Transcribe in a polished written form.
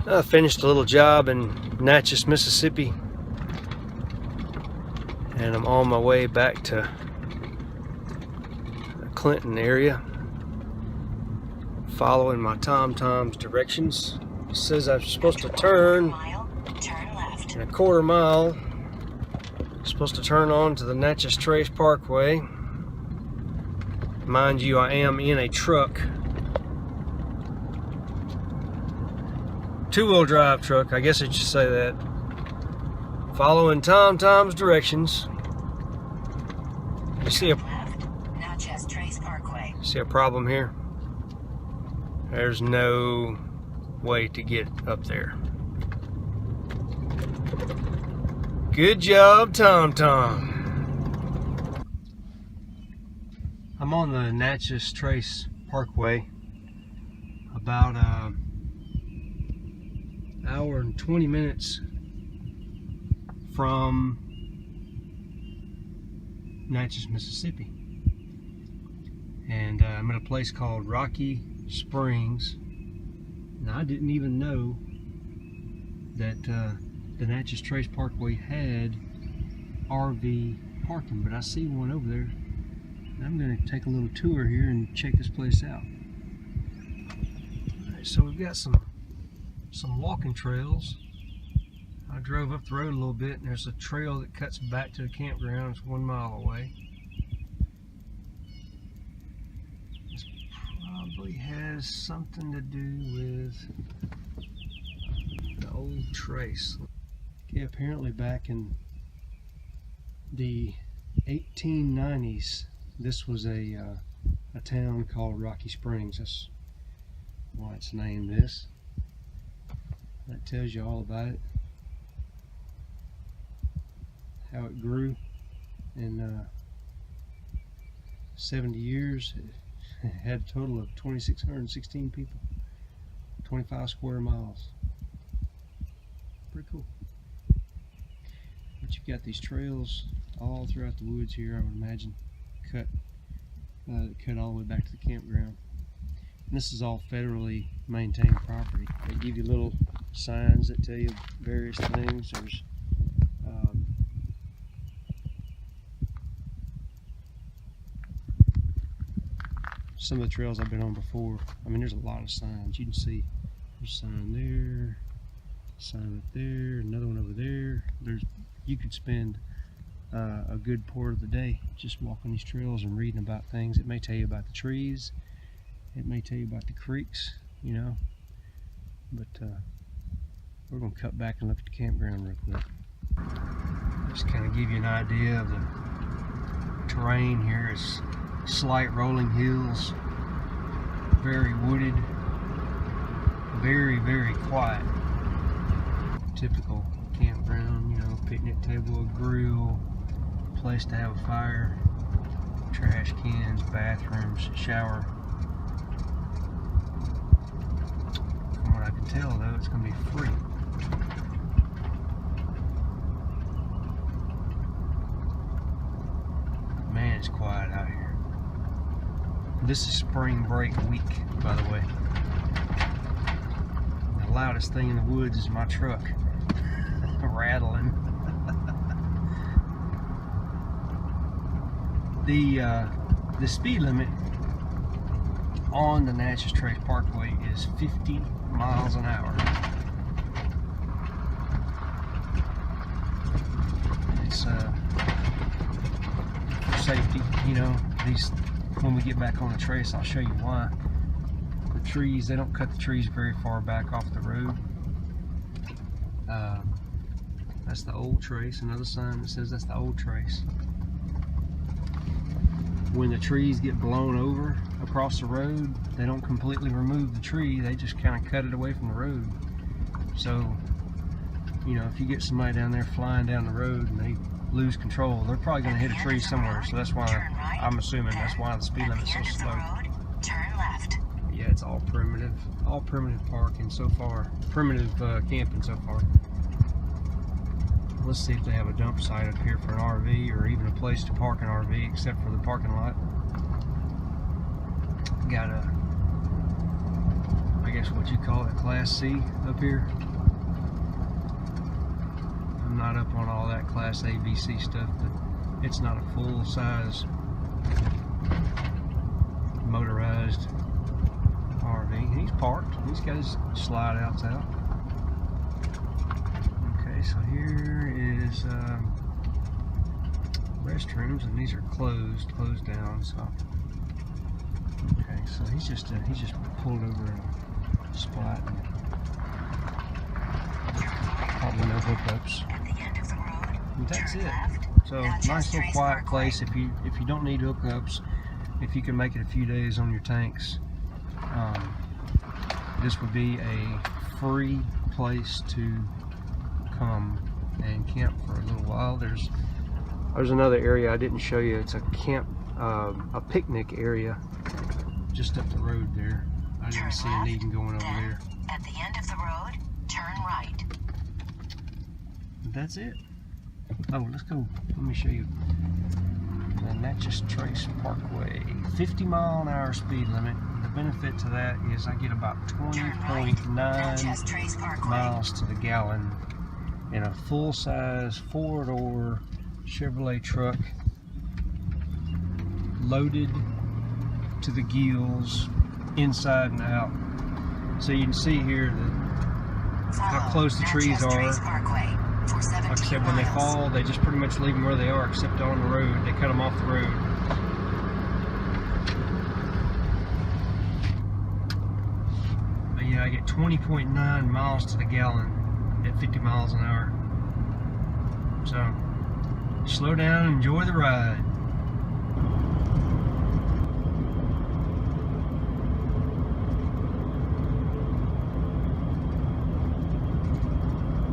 I finished a little job in Natchez, Mississippi, and I'm on my way back to the Clinton area, following my TomTom's directions. It says I'm supposed to turn left in a quarter mile. I'm supposed to turn on to the Natchez Trace Parkway. Mind you, I am in a truck. Two-wheel drive truck, I guess I should say that. Following TomTom's directions. You see Natchez Trace Parkway. See a problem here? There's no way to get up there. Good job, TomTom. I'm on the Natchez Trace Parkway, about hour and 20 minutes from Natchez, Mississippi, and I'm at a place called Rocky Springs. And I didn't even know that the Natchez Trace Parkway had RV parking, but I see one over there. And I'm going to take a little tour here and check this place out. All right, so we've got some walking trails. I drove up the road a little bit, and there's a trail that cuts back to the campground. It's 1 mile away. This probably has something to do with the old trace. Okay, apparently back in the 1890s, this was a town called Rocky Springs. That's why it's named this. That tells you all about it. How it grew in 70 years. It had a total of 2,616 people, 25 square miles. Pretty cool. But you've got these trails all throughout the woods here, I would imagine, cut all the way back to the campground. And this is all federally maintained property. They give you little signs that tell you various things. There's some of the trails I've been on before. I mean, there's a lot of signs. You can see there's a sign there, a sign up there, another one over there. You could spend a good part of the day just walking these trails and reading about things. It may tell you about the trees. It may tell you about the creeks, you know. But we're going to cut back and look at the campground real quick. Just kind of give you an idea of the terrain here. It's slight rolling hills, very wooded, very, very quiet. Typical campground, you know, picnic table, a grill, place to have a fire, trash cans, bathrooms, shower. From what I can tell though, it's going to be free. Man, it's quiet out here. This is spring break week, by the way. The loudest thing in the woods is my truck rattling. The speed limit on the Natchez Trace Parkway is 50 miles an hour. It's for safety, you know. When we get back on the trace, I'll show you why. The trees, they don't cut the trees very far back off the road. That's the old trace. Another sign that says that's the old trace. When the trees get blown over across the road, they don't completely remove the tree, they just kind of cut it away from the road. So, you know, if you get somebody down there flying down the road and they lose control, they're probably going to hit a tree somewhere. So that's why I'm assuming that's why the speed limit is so slow. Turn left. Yeah, it's all primitive parking so far, primitive camping so far. Let's see if they have a dump site up here for an RV, or even a place to park an RV except for the parking lot. Got a, I guess guess what you call it, Class C up here. I'm not up on all that Class A, B, C stuff, but it's not a full-size motorized RV. He's parked. He's got his slide outs out. Okay, so here is restrooms, and these are closed down. So okay, so he's just pulled over in a spot. Probably no hookups. And that's it. So nice little quiet place. If you don't need hookups, if you can make it a few days on your tanks, this would be a free place to come and camp for a little while. There's another area I didn't show you. It's a camp, a picnic area just up the road there. I didn't see a need in going over there. At the end of the road, turn right. That's it. Oh, let's go. Let me show you the Natchez Trace Parkway. 50-mile-an-hour speed limit. The benefit to that is I get about 20.9 miles to the gallon in a full-size 4-door Chevrolet truck, loaded to the gills, inside and out. So you can see here how close the trees are. Like I said, when they fall, they just pretty much leave them where they are, except on the road. They cut them off the road. But yeah, I get 20.9 miles to the gallon at 50 miles an hour. So slow down and enjoy the ride.